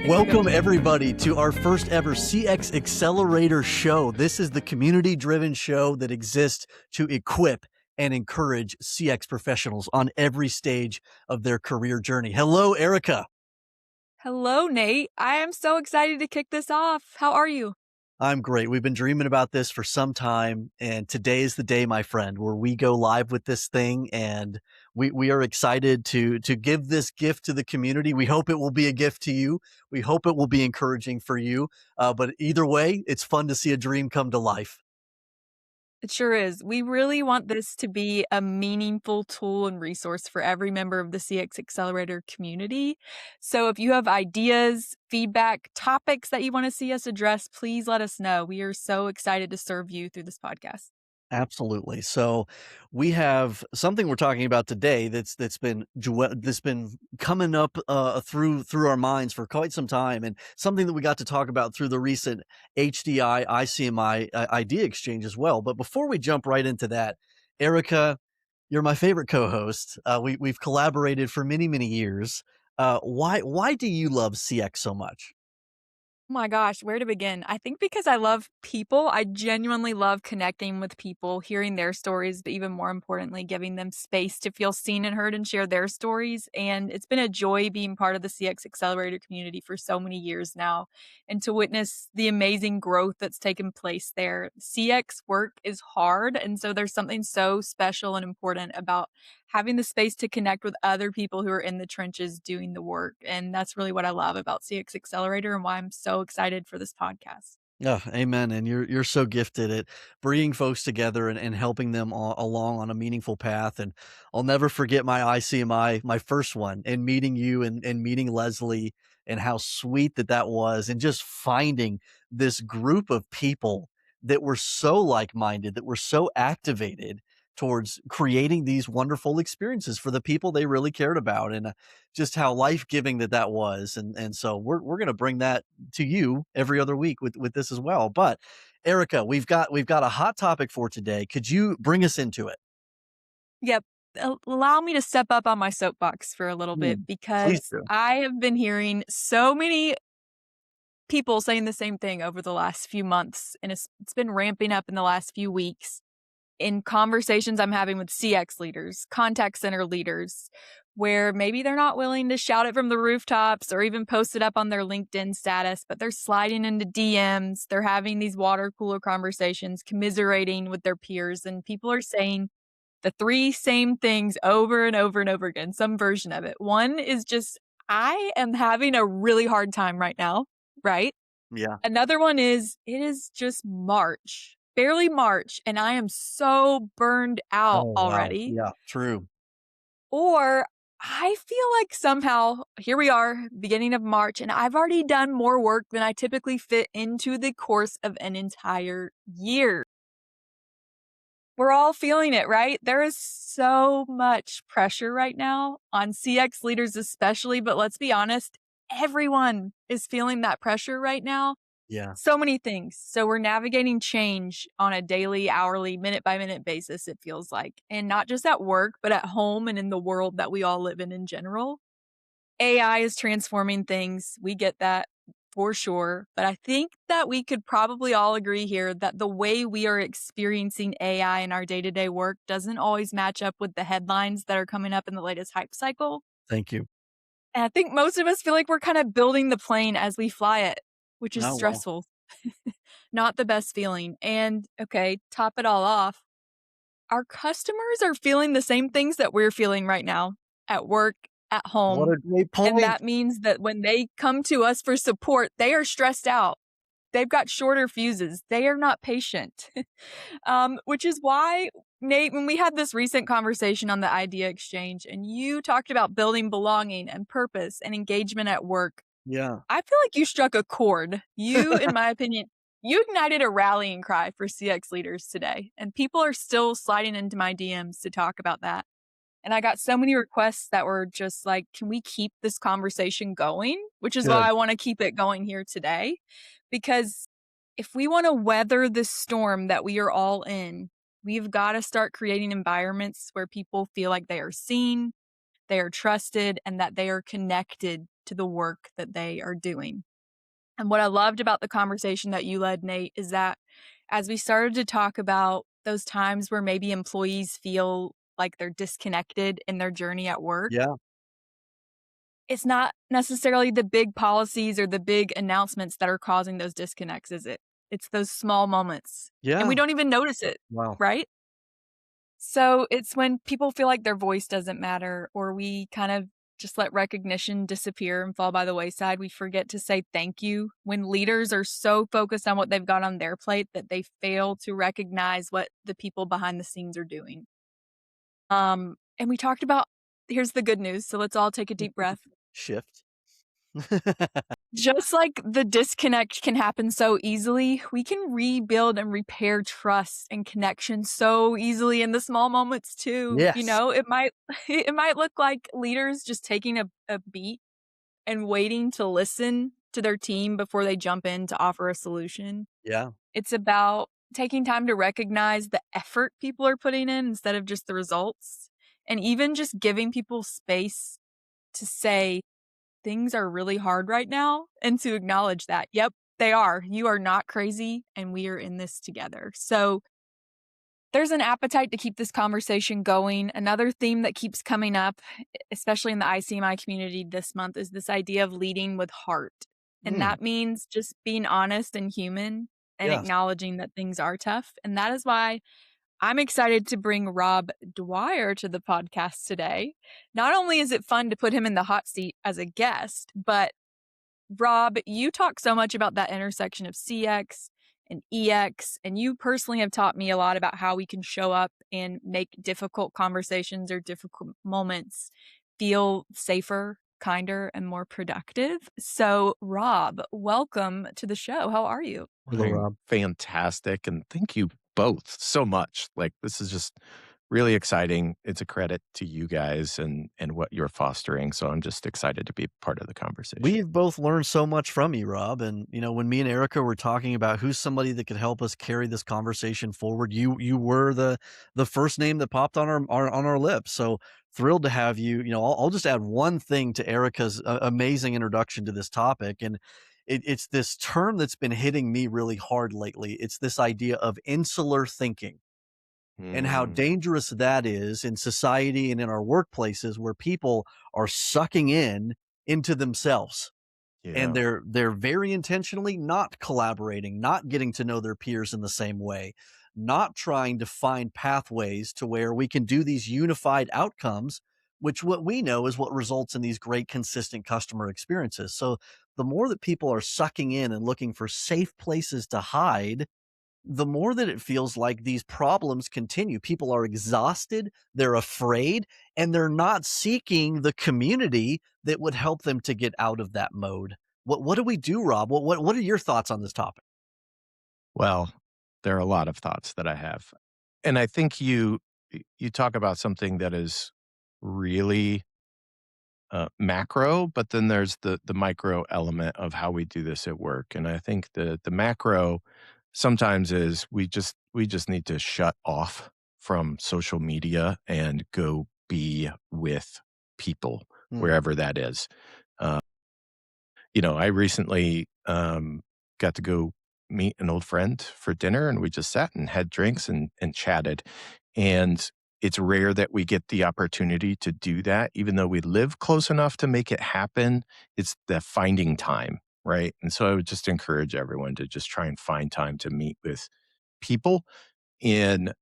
Welcome, everybody, to our first ever CX Accelerator show. This is the community-driven show that exists to equip and encourage CX professionals on every stage of their career journey. Hello, Erica. Hello, Nate. I am so excited to kick this off. How are you? I'm great. We've been dreaming about this for some time, and today is the day, my friend, where we go live with this thing, and we are excited to give this gift to the community. We hope it will be a gift to you. We hope it will be encouraging for you. But either way, it's fun to see a dream come to life. It sure is. We really want this to be a meaningful tool and resource for every member of the CX Accelerator community. So if you have ideas, feedback, topics that you want to see us address, please let us know. We are so excited to serve you through this podcast. Absolutely. So we have something we're talking about today that's been coming up through our minds for quite some time, and something that we got to talk about through the recent HDI ICMI idea exchange as well. But before we jump right into that, Erica, you're my favorite co-host. We've collaborated for many years. Why do you love CX so much? Oh my gosh, where to begin? I think because I love people. I genuinely love connecting with people, hearing their stories, but even more importantly, giving them space to feel seen and heard and share their stories. And it's been a joy being part of the CX Accelerator community for so many years now, and to witness the amazing growth that's taken place there. CX work is hard, and so there's something so special and important about having the space to connect with other people who are in the trenches doing the work. And that's really what I love about CX Accelerator and why I'm so excited for this podcast. Yeah, amen. And you're so gifted at bringing folks together and helping them along on a meaningful path. And I'll never forget my ICMI, my first one, and meeting you and meeting Leslie, and how sweet that was, and just finding this group of people that were so like-minded, that were so activated towards creating these wonderful experiences for the people they really cared about, and just how life-giving that was. And so we're going to bring that to you every other week with this as well. But Erica, we've got a hot topic for today. Could you bring us into it? Yep. Allow me to step up on my soapbox for a little bit Please because do. I have been hearing so many people saying the same thing over the last few months, and it's been ramping up in the last few weeks in conversations I'm having with CX leaders, contact center leaders, where maybe they're not willing to shout it from the rooftops or even post it up on their LinkedIn status, but they're sliding into DMs. They're having these water cooler conversations, commiserating with their peers, and people are saying the three same things over and over and over again, some version of it. One is just, I am having a really hard time right now, right? Yeah. Another one is, it is just March, barely March, and I am so burned out Oh, wow. already. Yeah, true. Or I feel like somehow, here we are, beginning of March, and I've already done more work than I typically fit into the course of an entire year. We're all feeling it, right? There is so much pressure right now on CX leaders, especially, but let's be honest, everyone is feeling that pressure right now. Yeah. So many things. So we're navigating change on a daily, hourly, minute by minute basis, it feels like. And not just at work, but at home and in the world that we all live in general. AI is transforming things. We get that for sure. But I think that we could probably all agree here that the way we are experiencing AI in our day to day work doesn't always match up with the headlines that are coming up in the latest hype cycle. Thank you. And I think most of us feel like we're kind of building the plane as we fly it, which is Oh, wow. stressful. Not the best feeling. And okay, top it all off, our customers are feeling the same things that we're feeling right now at work, at What home. a great And point. that means that when they come to us for support, they are stressed out. They've got shorter fuses. They are not patient. Which is why, Nate, when we had this recent conversation on the idea exchange and you talked about building belonging and purpose and engagement at work, Yeah. I feel like you struck a chord. You, in my opinion, you ignited a rallying cry for CX leaders today, and people are still sliding into my DMs to talk about that. And I got so many requests that were just like, can we keep this conversation going? Which is why Good. I want to keep it going here today, because if we want to weather the storm that we are all in, we've got to start creating environments where people feel like they are seen, they are trusted, and that they are connected to the work that they are doing. And what I loved about the conversation that you led, Nate, is that as we started to talk about those times where maybe employees feel like they're disconnected in their journey at work, Yeah, it's not necessarily the big policies or the big announcements that are causing those disconnects, is it? It's those small moments, and we yeah. don't even notice it, Wow. right? So it's when people feel like their voice doesn't matter, or we kind of just let recognition disappear and fall by the wayside. We forget to say thank you when leaders are so focused on what they've got on their plate that they fail to recognize what the people behind the scenes are doing. And we talked about here's the good news. So let's all take a deep breath. Shift. Just like the disconnect can happen so easily, we can rebuild and repair trust and connection so easily in the small moments too. You Yes. know, it might it might look like leaders just taking a beat and waiting to listen to their team before they jump in to offer a solution. Yeah. It's about taking time to recognize the effort people are putting in instead of just the results. And even just giving people space to say, things are really hard right now, and to acknowledge that, yep, they are. You are not crazy, and we are in this together. So there's an appetite to keep this conversation going. Another theme that keeps coming up, especially in the ICMI community this month, is this idea of leading with heart. And Mm, that means just being honest and human and yes. acknowledging that things are tough. And that is why I'm excited to bring Rob Dwyer to the podcast today. Not only is it fun to put him in the hot seat as a guest, but Rob, you talk so much about that intersection of CX and EX, and you personally have taught me a lot about how we can show up and make difficult conversations or difficult moments feel safer, kinder, and more productive. So, Rob, welcome to the show. How are you? Hello, I'm Rob. fantastic, and thank you both so much. Like, this is just really exciting. It's a credit to you guys and what you're fostering, so I'm just excited to be part of the conversation. We've both learned so much from you, Rob. And when me and Erica were talking about who's somebody that could help us carry this conversation forward, you were the first name that popped on our lips. So thrilled to have you. I'll just add one thing to Erica's amazing introduction to this topic, and it's this term that's been hitting me really hard lately. It's this idea of insular thinking and how Mm, dangerous that is in society and in our workplaces where people are sucking in into themselves, and yeah. they're very intentionally not collaborating, not getting to know their peers in the same way, not trying to find pathways to where we can do these unified outcomes, which what we know is what results in these great consistent customer experiences. So the more that people are sucking in and looking for safe places to hide, the more that it feels like these problems continue. People are exhausted, they're afraid, and they're not seeking the community that would help them to get out of that mode. What do we do, Rob? What are your thoughts on this topic? Well, there are a lot of thoughts that I have, and I think you talk about something that is really macro, but then there's the micro element of how we do this at work. And I think the macro sometimes is we just need to shut off from social media and go be with people Mm, wherever that is. Uh, I recently got to go meet an old friend for dinner, and we just sat and had drinks and chatted. And it's rare that we get the opportunity to do that, even though we live close enough to make it happen. It's the finding time, right? And so I would just encourage everyone to just try and find time to meet with people in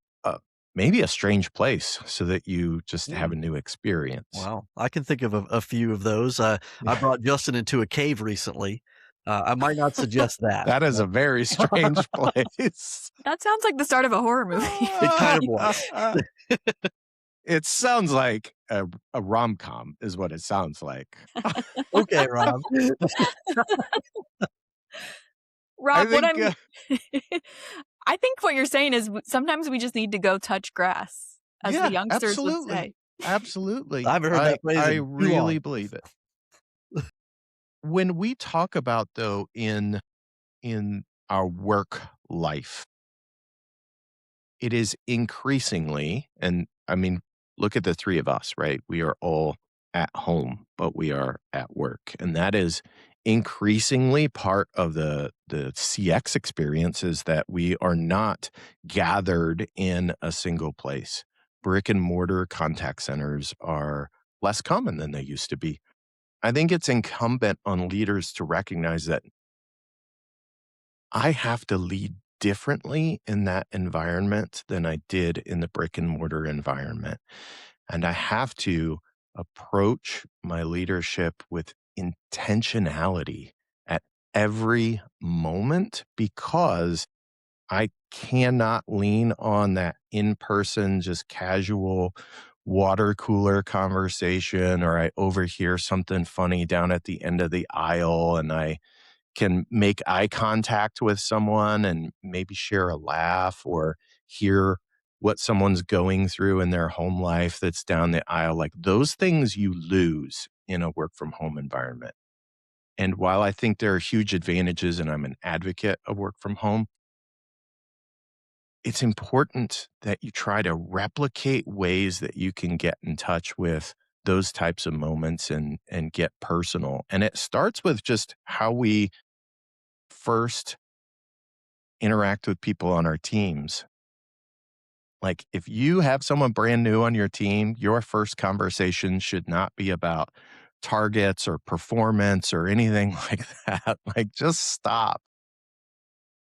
maybe a strange place so that you just have a mm. new experience. Wow, I can think of a few of those. I brought Justin into a cave recently. I might not suggest that, That is but a very strange place. That sounds like the start of a horror movie. it kind of was. It sounds like a rom-com is what it sounds like. Okay, Rob. I Rob, what think, I'm I think what you're saying is sometimes we just need to go touch grass, as the yeah, youngsters would absolutely. say. I Absolutely. haven't heard I that phrase I in too really long. believe it. When we talk about, though, in our work life. It is increasingly, and I mean, look at the three of us, right? We are all at home, but we are at work. And that is increasingly part of the CX experience is that we are not gathered in a single place. Brick and mortar contact centers are less common than they used to be. I think it's incumbent on leaders to recognize that I have to lead differently in that environment than I did in the brick and mortar environment. And I have to approach my leadership with intentionality at every moment because I cannot lean on that in person, just casual water cooler conversation, or I overhear something funny down at the end of the aisle and I can make eye contact with someone and maybe share a laugh or hear what someone's going through in their home life that's down the aisle. Like those things you lose in a work from home environment. And while I think there are huge advantages and I'm an advocate of work from home, it's important that you try to replicate ways that you can get in touch with those types of moments and get personal. And it starts with just how we first interact with people on our teams. Like if you have someone brand new on your team, your first conversation should not be about targets or performance or anything like that. Like just stop.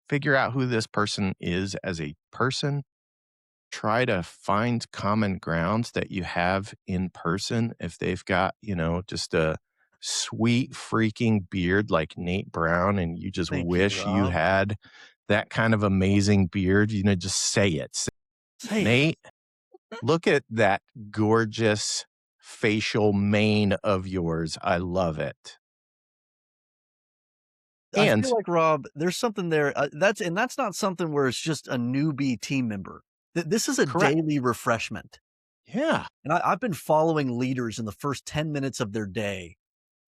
Figure out who this person is as a person. Try to find common grounds that you have in person. If they've got, just a sweet freaking beard like Nate Brown and you just Thank you, wish you Rob. had that kind of amazing beard, just say it. Say, Say it. Nate, look at that gorgeous facial mane of yours. I love it. I feel And like, Rob, there's something there, that's not something where it's just a newbie team member. This is a correct. daily refreshment, Yeah. and I've been following leaders in the first 10 minutes of their day,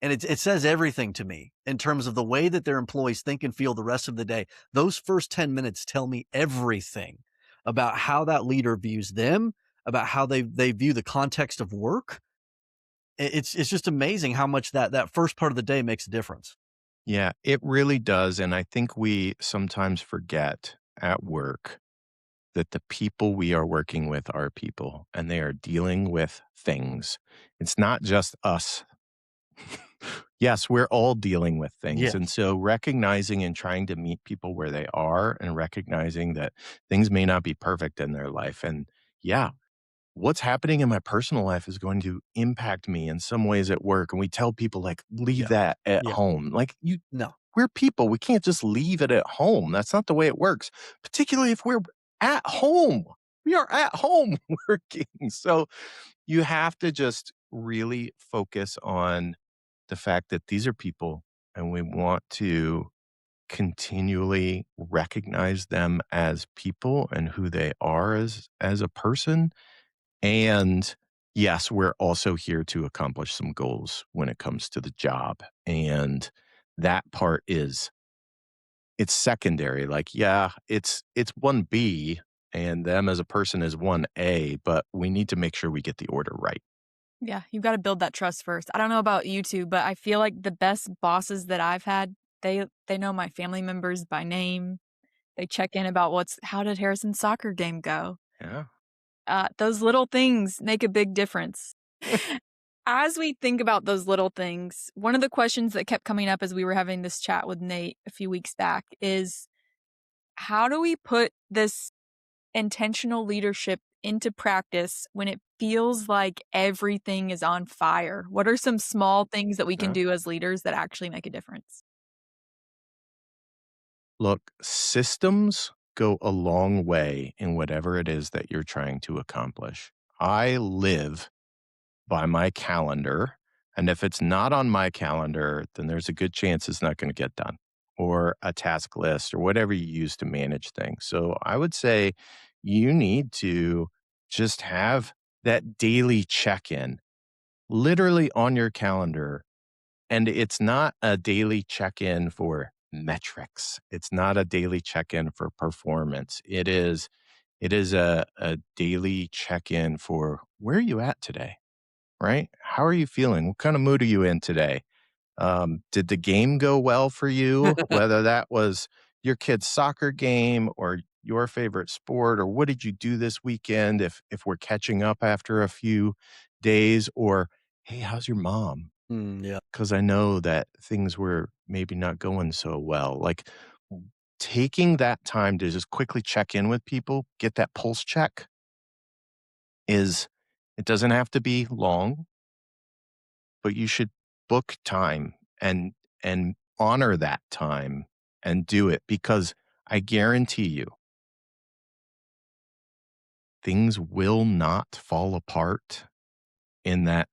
and it says everything to me in terms of the way that their employees think and feel the rest of the day. Those first 10 minutes tell me everything about how that leader views them, about how they view the context of work. It's just amazing how much that first part of the day makes a difference. Yeah, it really does. And I think we sometimes forget at work that the people we are working with are people and they are dealing with things. It's not just us. Yes, we're all dealing with things. And Yes. so recognizing and trying to meet people where they are and recognizing that things may not be perfect in their life. And yeah, what's happening in my personal life is going to impact me in some ways at work. And we tell people like, leave Yeah. that at Yeah. home. Like No. we're people. We can't just leave it at home. That's not the way it works, particularly if we're at home. We are at home working. So you have to just really focus on the fact that these are people and we want to continually recognize them as people and who they are as a person. And yes, we're also here to accomplish some goals when it comes to the job. And that part is it's secondary. Like, yeah, it's 1B and them as a person is 1A, but we need to make sure we get the order right. Yeah, you've gotta build that trust first. I don't know about you 2, but I feel like the best bosses that I've had, they know my family members by name. They check in about how did Harrison's soccer game go? Yeah. Those little things make a big difference. As we think about those little things, one of the questions that kept coming up as we were having this chat with Nate a few weeks back is, how do we put this intentional leadership into practice when it feels like everything is on fire? What are some small things that we can Yeah. do as leaders that actually make a difference? Look, systems go a long way in whatever it is that you're trying to accomplish. I live by my calendar. And if it's not on my calendar, then there's a good chance it's not going to get done or a task list or whatever you use to manage things. So I would say you need to just have that daily check in literally on your calendar. And it's not a daily check in for metrics. It's not a daily check-in for performance. It is a daily check-in for where are you at today, right? How are you feeling? What kind of mood are you in today? Did the game go well for you? Whether that was your kid's soccer game or your favorite sport, or what did you do this weekend if we're catching up after a few days, or hey, how's your mom? Yeah. Because I know that things were maybe not going so well. Like taking that time to just quickly check in with people, get that pulse check is it doesn't have to be long, but you should book time and honor that time and do it because I guarantee you things will not fall apart in that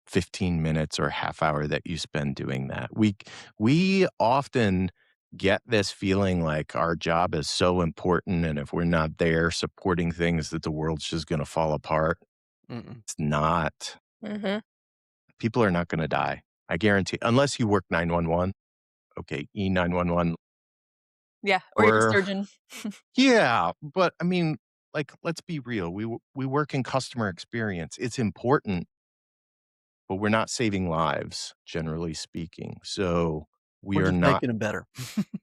15 minutes or half hour that you spend doing that. We often get this feeling like our job is so important and if we're not there supporting things that the world's just going to fall apart. Mm-mm. It's not. Mhm. People are not going to die. I guarantee unless you work 911. Okay, E911 Yeah, or you're a or surgeon. yeah, but I mean, like, let's be real. We work in customer experience. It's important, but we're not saving lives, generally speaking. So we We're are just not. making them better.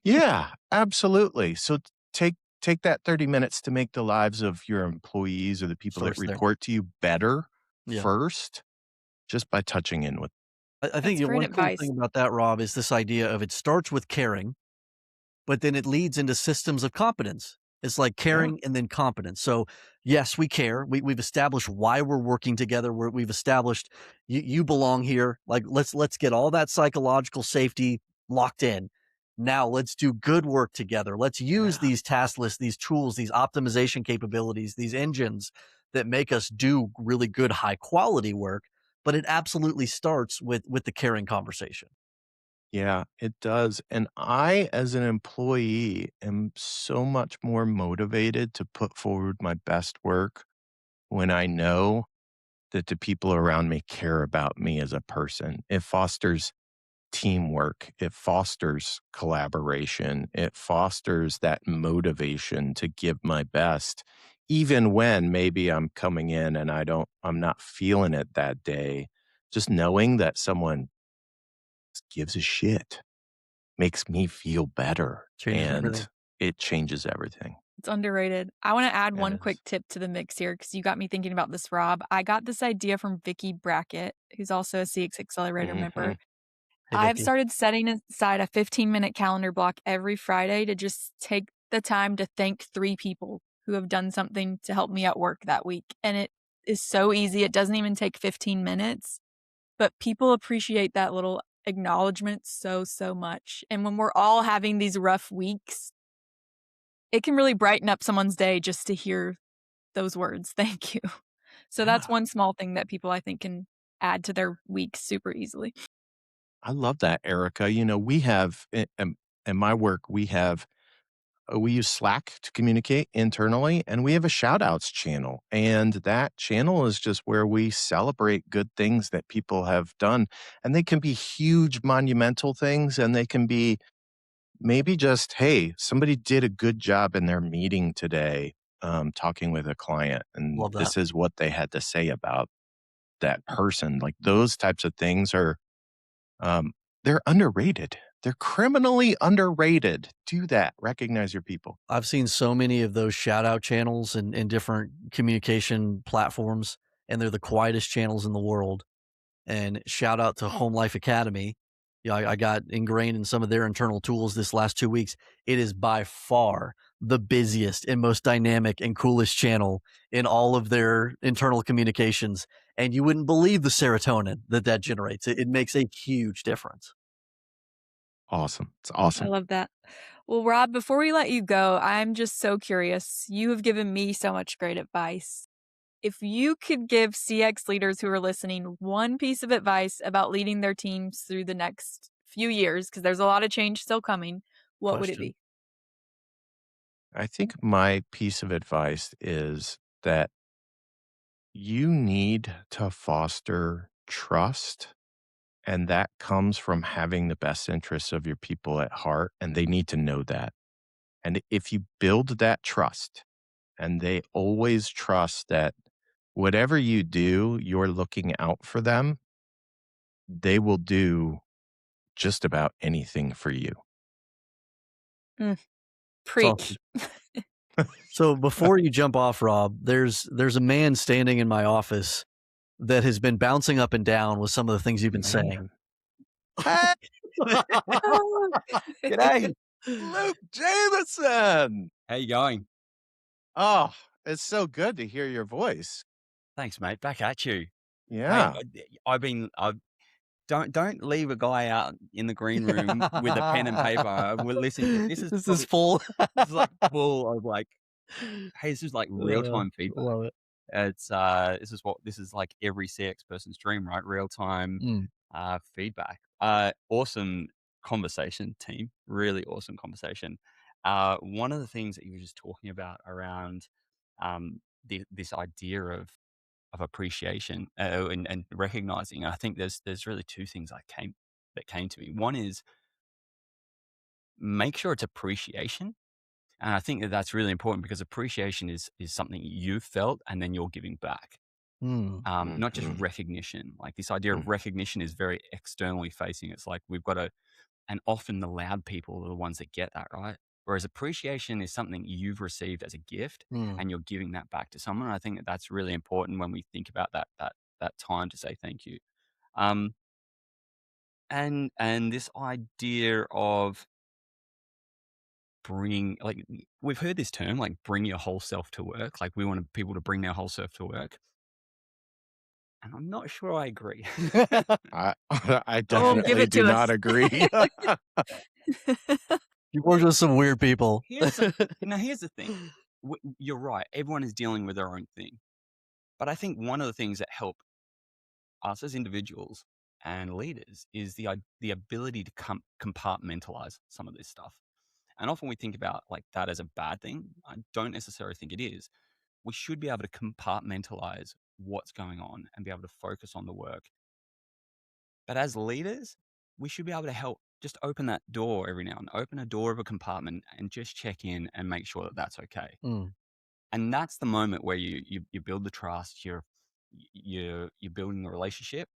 Yeah, absolutely. So take that 30 minutes to make the lives of your employees or the people that Starts there. report to you better Yeah. first, just by touching in with. I think That's great one cool advice. thing about that, Rob, is this idea of it starts with caring, but then it leads into systems of competence. It's like Yeah, caring and then competence. So yes, we care. We've established why we're working together. We've established you belong here. Like let's get all that psychological safety locked in. Now let's do good work together. Let's use yeah. these task lists, these tools, these optimization capabilities, these engines that make us do really good, high quality work. But it absolutely starts with the caring conversation. Yeah, it does. And I, as an employee, am so much more motivated to put forward my best work when I know that the people around me care about me as a person. It fosters teamwork, it fosters collaboration, it fosters that motivation to give my best, even when maybe I'm coming in and I'm not feeling it that day. Just knowing that someone gives a shit makes me feel better, Changes everything. and it changes everything. It's underrated. I wanna add It one quick is. tip to the mix here because you got me thinking about this, Rob. I got this idea from Vicky Brackett, who's also a CX Accelerator member. Mhm. Hey, I've Vicky. started setting aside a 15-minute calendar block every Friday to just take the time to thank 3 people who have done something to help me at work that week, and it is so easy, it doesn't even take 15 minutes, but people appreciate that little acknowledgement so, so much, and when we're all having these rough weeks, it can really brighten up someone's day just to hear those words, "Thank you." So that's Yeah. one small thing that people I think can add to their week super easily. I love that, Erica. We have in my work, we use Slack to communicate internally, and we have a shout outs channel. And that channel is just where we celebrate good things that people have done. And they can be huge monumental things, and they can be maybe just, hey, somebody did a good job in their meeting today, talking with a client, and Love that. this is what they had to say about that person. Like those types of things are, um, they're underrated. They're criminally underrated. Do that. Recognize your people. I've seen so many of those shout out channels in different communication platforms, and they're the quietest channels in the world. And shout out to Home Life Academy. Yeah, I got ingrained in some of their internal tools this last 2 weeks. It is by far the busiest and most dynamic and coolest channel in all of their internal communications. And you wouldn't believe the serotonin that generates. It makes a huge difference. Awesome. It's I awesome. love that. Well, Rob, before we let you go, I'm just so curious. You have given me so much great advice. If you could give CX leaders who are listening one piece of advice about leading their teams through the next few years, because there's a lot of change still coming, what would it Question. be? I think my piece of advice is that you need to foster trust And that comes from having the best interests of your people at heart, and they need to know that. And if you build that trust, and they always trust that whatever you do, you're looking out for them, they will do just about anything for you. Mm, It's awesome. preach. So before you jump off, Rob, there's a man standing in my office that has been bouncing up and down with some of the things you've been saying. Man. Hey, G'day. Luke Jamieson! How you going? Oh, it's so good to hear your voice. Thanks, mate. Back at you. Hey, Yeah. I don't leave a guy out in the green room with a pen and paper. Well, listen, this is This is probably full. this is like full of like, hey, this is like real time feedback. Love it. It's this is like every CX person's dream, right? Real time Mm, feedback. Awesome conversation, team. Really awesome conversation. One of the things that you were just talking about around this idea of appreciation and recognizing. I think there's really two things that came to me. One is make sure it's appreciation, and I think that that's really important because appreciation is something you've felt and then you're giving back. mm, Not just Mhm. recognition. Like this idea of Mm. recognition is very externally facing. It's like we've got to, and often the loud people are the ones that get that, right? Whereas appreciation is something you've received as a gift mm, and you're giving that back to someone. I think that that's really important when we think about that time to say thank you. Um, and this idea of bringing, like, we've heard this term, like, bring your whole self to work. Like, we want people to bring their whole self to work. And I'm not sure I agree. I I Oh, give definitely it do to not us. agree. you work with some weird people. Here's here's the thing. You're right. Everyone is dealing with their own thing. But I think one of the things that help us as individuals and leaders is the ability to compartmentalize some of this stuff. And often we think about like that as a bad thing. I don't necessarily think it is. We should be able to compartmentalize what's going on and be able to focus on the work. But as leaders, we should be able to help just open that door every now and then, open a door of a compartment and just check in and make sure that that's okay. Mm. And that's the moment where you build the trust, you're building a relationship,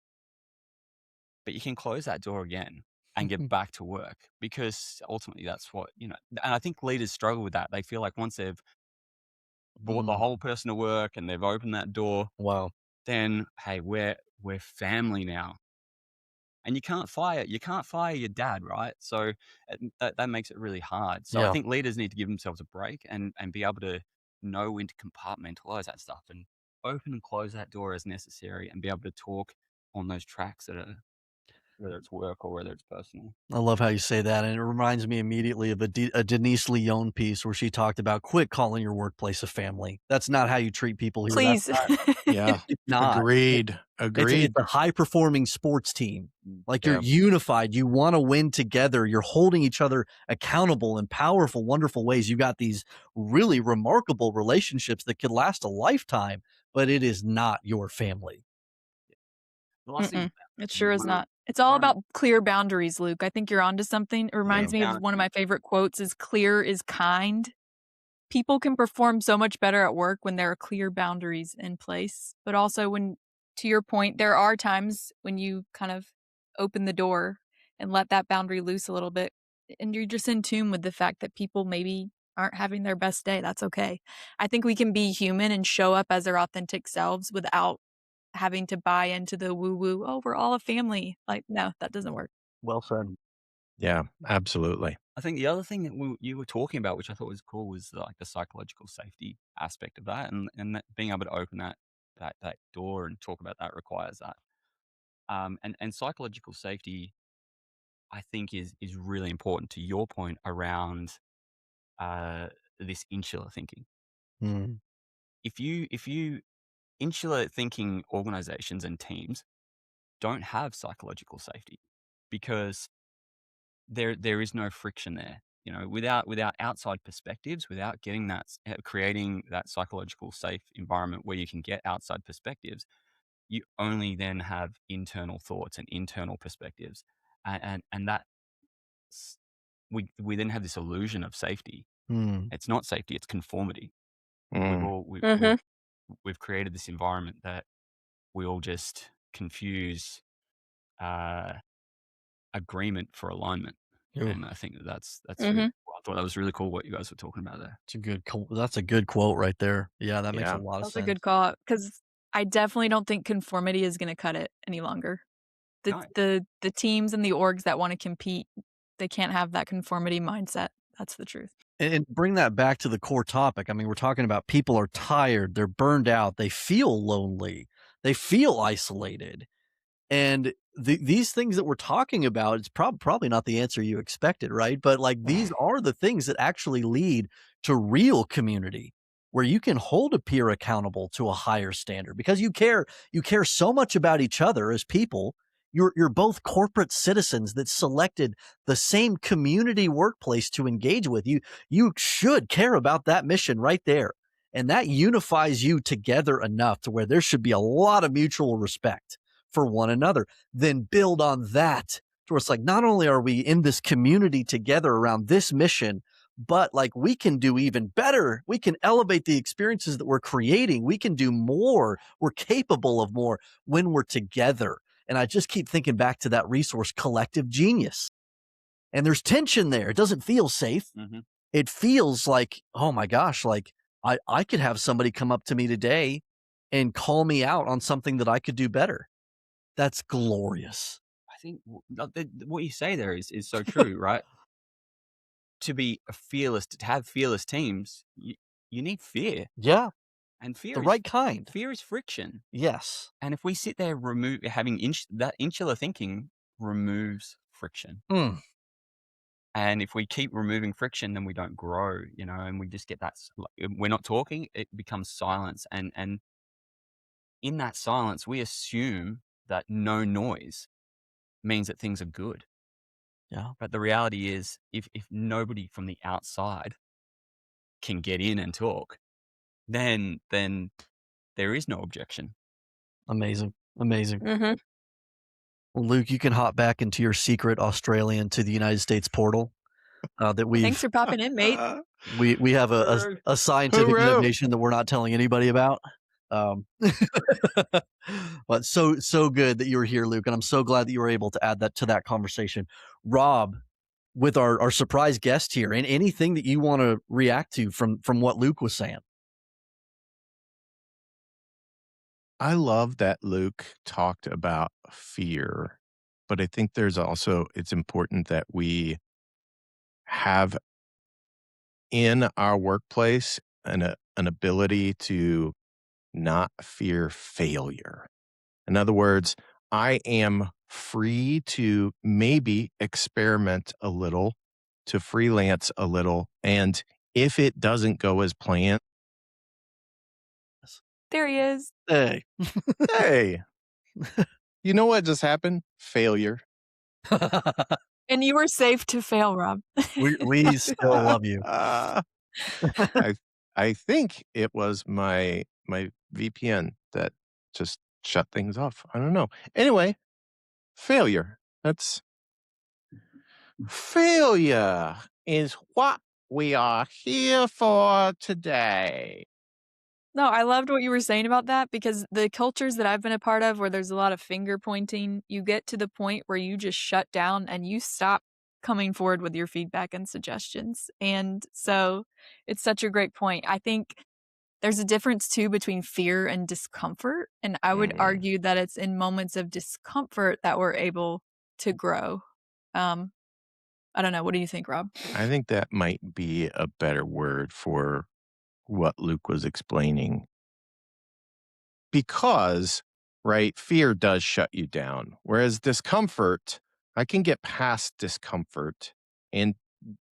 but you can close that door again and get back to work because ultimately that's what, and I think leaders struggle with that. They feel like once they've brought the Mm. whole person to work and they've opened that door, Wow. then hey, we're family now. And you can't fire your dad, right? So that makes it really hard. So I Yeah. think leaders need to give themselves a break and be able to know when to compartmentalize that stuff and open and close that door as necessary and be able to talk on those tracks that are, whether it's work or whether it's personal. I love how you say that, and it reminds me immediately of a Denise Leon piece where she talked about quit calling your workplace a family. That's not how you treat people here. That's Please. not. Yeah. It's not. Agreed. It's Agreed. a high performing sports team. Like you're Yeah. unified. You want to win together. You're holding each other accountable in powerful, wonderful ways. You got these really remarkable relationships that could last a lifetime, but it is not your family. The last thing Mm-mm. It you sure is want to not. It's all learn, about clear boundaries, Luke. I think you're onto something. It clear reminds me of one of boundaries. my favorite quotes is clear is kind. People can perform so much better at work when there are clear boundaries in place, but also when, to your point, there are times when you kind of open the door and let that boundary loose a little bit, and you're just in tune with the fact that people maybe aren't having their best day. That's okay. I think we can be human and show up as their authentic selves without having to buy into the woo woo, oh, we're all a family. Like, no, that doesn't work. Well said. Yeah, absolutely. I think the other thing that you were talking about, which I thought was cool, was like the psychological safety aspect of that, and that being able to open that door and talk about that requires that. And psychological safety, I think, is really important to your point around uh, this insular thinking. Mm, If you insular thinking organizations and teams don't have psychological safety because there is no friction there. Without outside perspectives, without getting creating that psychological safe environment where you can get outside perspectives, you only then have internal thoughts and internal perspectives, and that we then have this illusion of safety. Mm. It's not safety; it's conformity. We've Mm. all we, Mhm. we've created this environment that we all just confuse agreement for alignment, Ooh, and I think that's really Mhm. cool. I thought that was really cool what you guys were talking about there. that's a good quote right there. Yeah, that makes a Yeah. lot of That's a sense. good call because I definitely don't think conformity is gonna cut it any longer. The No, the the teams and the orgs that wanna compete, they can't have that conformity mindset. That's the truth. And bring that back to the core topic. I mean, we're talking about people are tired, they're burned out, they feel lonely, they feel isolated. And these things that we're talking about, it's probably not the answer you expected, right? But like these are the things that actually lead to real community where you can hold a peer accountable to a higher standard because you care so much about each other as people. You're both corporate citizens that selected the same community workplace to engage with. You should care about that mission right there. And that unifies you together enough to where there should be a lot of mutual respect for one another. Then build on that to where it's like, not only are we in this community together around this mission, but like we can do even better. We can elevate the experiences that we're creating. We can do more. We're capable of more when we're together. And I just keep thinking back to that resource, collective genius. And there's tension there. It doesn't feel safe. hmm It feels like, oh my gosh, like I could have somebody come up to me today and call me out on something that I could do better. That's glorious. I think what you say there is so true, right? To be fearless, to have fearless teams, you need fear, Yeah, and the right kind. fear is friction. Yes. And if we sit there having that insular thinking removes friction. Mm, And if we keep removing friction, then we don't grow, and we just get that, we're not talking, it becomes silence. And in that silence, we assume that no noise means that things are good. yeah, But the reality is, if nobody from the outside can get in and talk, then there is no objection. amazing, amazing. Mhm. Well, Luke, you can hop back into your secret Australian to the United States portal that Thanks for popping in, mate. we have a scientific Hooroo! innovation that we're not telling anybody about. Um, but so good that you were here, Luke, and I'm so glad that you were able to add that to that conversation. Rob, with our surprise guest here, and anything that you want to react to from what Luke was saying. I love that Luke talked about fear, but I think it's important that we have in our workplace an ability to not fear failure. In other words, I am free to maybe experiment a little, to freelance a little. And if it doesn't go as planned, There he is. Hey. hey, you know what just happened? Failure. And you were safe to fail, Rob. We still love you. I I think it was my VPN that just shut things off. I don't know. Anyway, failure. That's failure is what we are here for today. No, I loved what you were saying about that because the cultures that I've been a part of where there's a lot of finger pointing, you get to the point where you just shut down and you stop coming forward with your feedback and suggestions. And so it's such a great point. I think there's a difference too between fear and discomfort. And I would Mm. argue that it's in moments of discomfort that we're able to grow. Um, I don't know. What do you think, Rob? I think that might be a better word for what Luke was explaining because, right, fear does shut you down. Whereas discomfort, I can get past discomfort and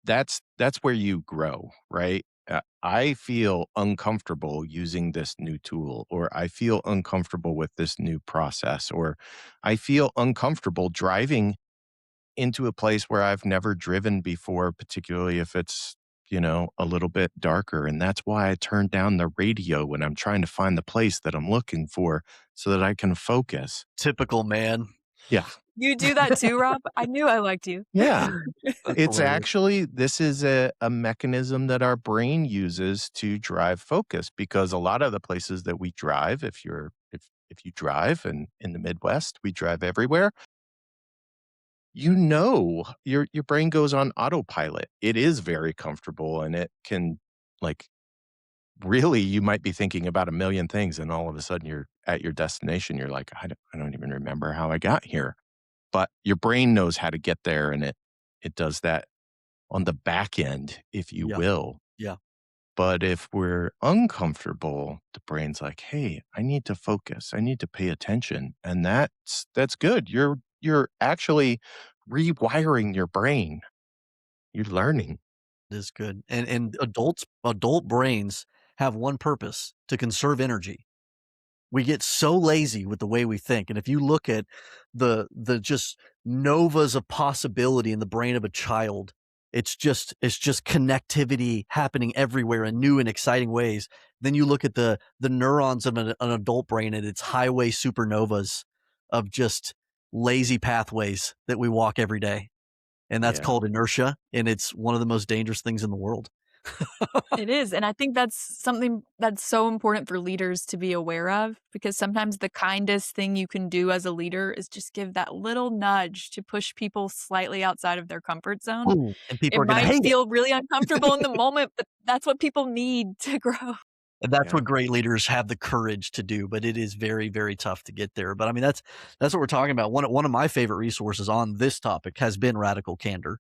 that's where you grow, right? I feel uncomfortable using this new tool, or I feel uncomfortable with this new process, or I feel uncomfortable driving into a place where I've never driven before, particularly if it's a little bit darker. And that's why I turn down the radio when I'm trying to find the place that I'm looking for so that I can focus. Typical man. Yeah. You do that too, Rob? I knew I liked you. Yeah. That's It's hilarious. actually this is a mechanism that our brain uses to drive focus because a lot of the places that we drive, if you drive and in the Midwest, we drive everywhere, your brain goes on autopilot. It is very comfortable and it can like really you might be thinking about a million things and all of a sudden you're at your destination. You're like, I don't even remember how I got here. But your brain knows how to get there and it does that on the back end, if you Yeah, will. yeah. But if we're uncomfortable, the brain's like, "Hey, I need to focus. I need to pay attention." And that's good. You're actually rewiring your brain. You're learning. It is good. And adult brains have one purpose: to conserve energy. We get so lazy with the way we think, and if you look at the just novas of possibility in the brain of a child, it's just connectivity happening everywhere in new and exciting ways. Then you look at the neurons of an adult brain, and it's highway supernovas of just lazy pathways that we walk every day, and that's Yeah. called inertia, and it's one of the most dangerous things in the world. It is, and I think that's something that's so important for leaders to be aware of, because sometimes the kindest thing you can do as a leader is just give that little nudge to push people slightly outside of their comfort zone. Ooh, and people It are gonna might hate it. feel really uncomfortable in the moment, but that's what people need to grow. And that's Yeah. what great leaders have the courage to do, but it is very, very tough to get there. But I mean, that's what we're talking about. One of my favorite resources on this topic has been Radical Candor.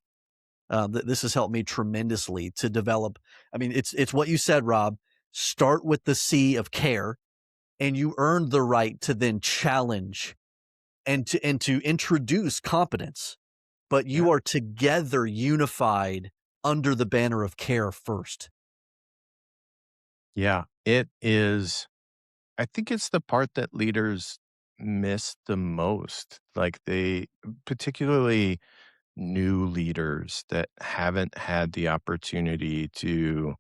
This has helped me tremendously to develop. I mean, it's what you said, Rob. Start with the C of care, and you earn the right to then challenge and to introduce competence. But Yeah. you are together unified under the banner of care first. Yeah. It is I think it's the part that leaders miss the most. Like they particularly new leaders that haven't had the opportunity to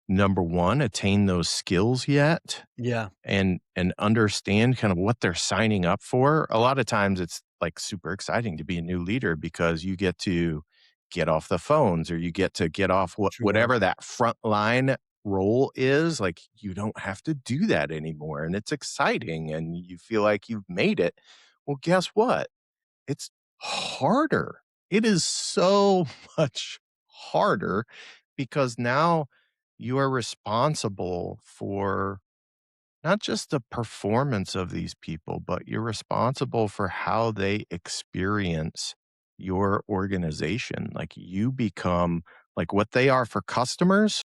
number 1 attain those skills yet Yeah, and understand kind of what they're signing up for. A lot of times it's like super exciting to be a new leader because you get to get off the phones or you get to get off sure. whatever that front line role is. Like you don't have to do that anymore and it's exciting and you feel like you've made it. Well, guess what? It's harder. It is so much harder because now you are responsible for not just the performance of these people, but you're responsible for how they experience your organization. Like you become like what they are for customers,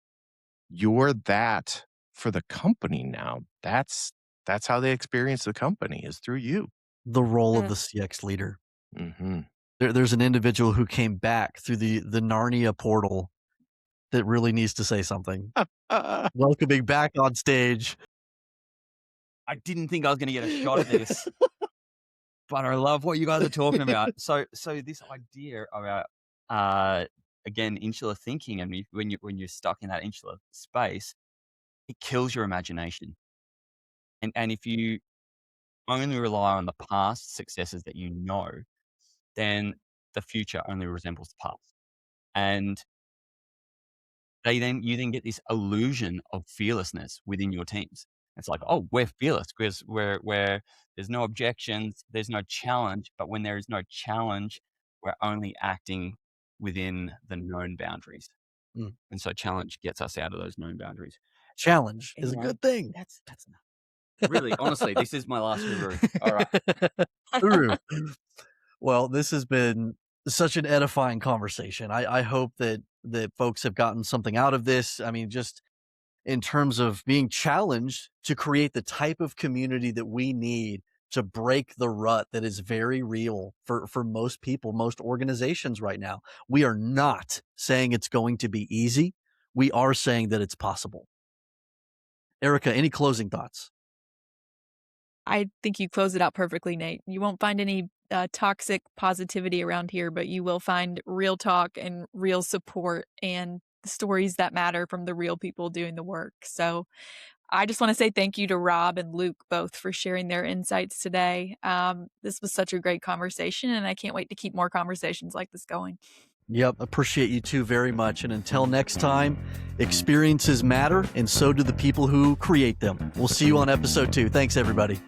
you're that for the company now. That's how they experience the company is through you. The role of Mm. the CX leader. Mhm. There's an individual who came back through the Narnia portal that really needs to say something. Welcoming back on stage. I didn't think I was going to get a shot at this, but I love what you guys are talking about. So this idea about again insular thinking, and when you're stuck in that insular space, it kills your imagination. And if you only rely on the past successes that you know, then the future only resembles the past. And you then get this illusion of fearlessness within your teams. It's like, oh, we're fearless because we're there's no objections, there's no challenge. But when there is no challenge, we're only acting within the known boundaries. Mm. And so challenge gets us out of those known boundaries. Challenge is a Anyway, good thing. that's enough. Really, honestly, this is my last hooroo. All right. True. Well, this has been such an edifying conversation. I hope that folks have gotten something out of this. I mean, just in terms of being challenged to create the type of community that we need to break the rut that is very real for most people, most organizations right now. We are not saying it's going to be easy. We are saying that it's possible. Erica, any closing thoughts? I think you closed it out perfectly, Nate. You won't find any toxic positivity around here, but you will find real talk and real support. And the stories that matter from the real people doing the work. So I just want to say thank you to Rob and Luke both for sharing their insights today. This was such a great conversation, and I can't wait to keep more conversations like this going. Yep, appreciate you two very much. And until next time, experiences matter, and so do the people who create them. We'll see you on episode 2. Thanks, everybody.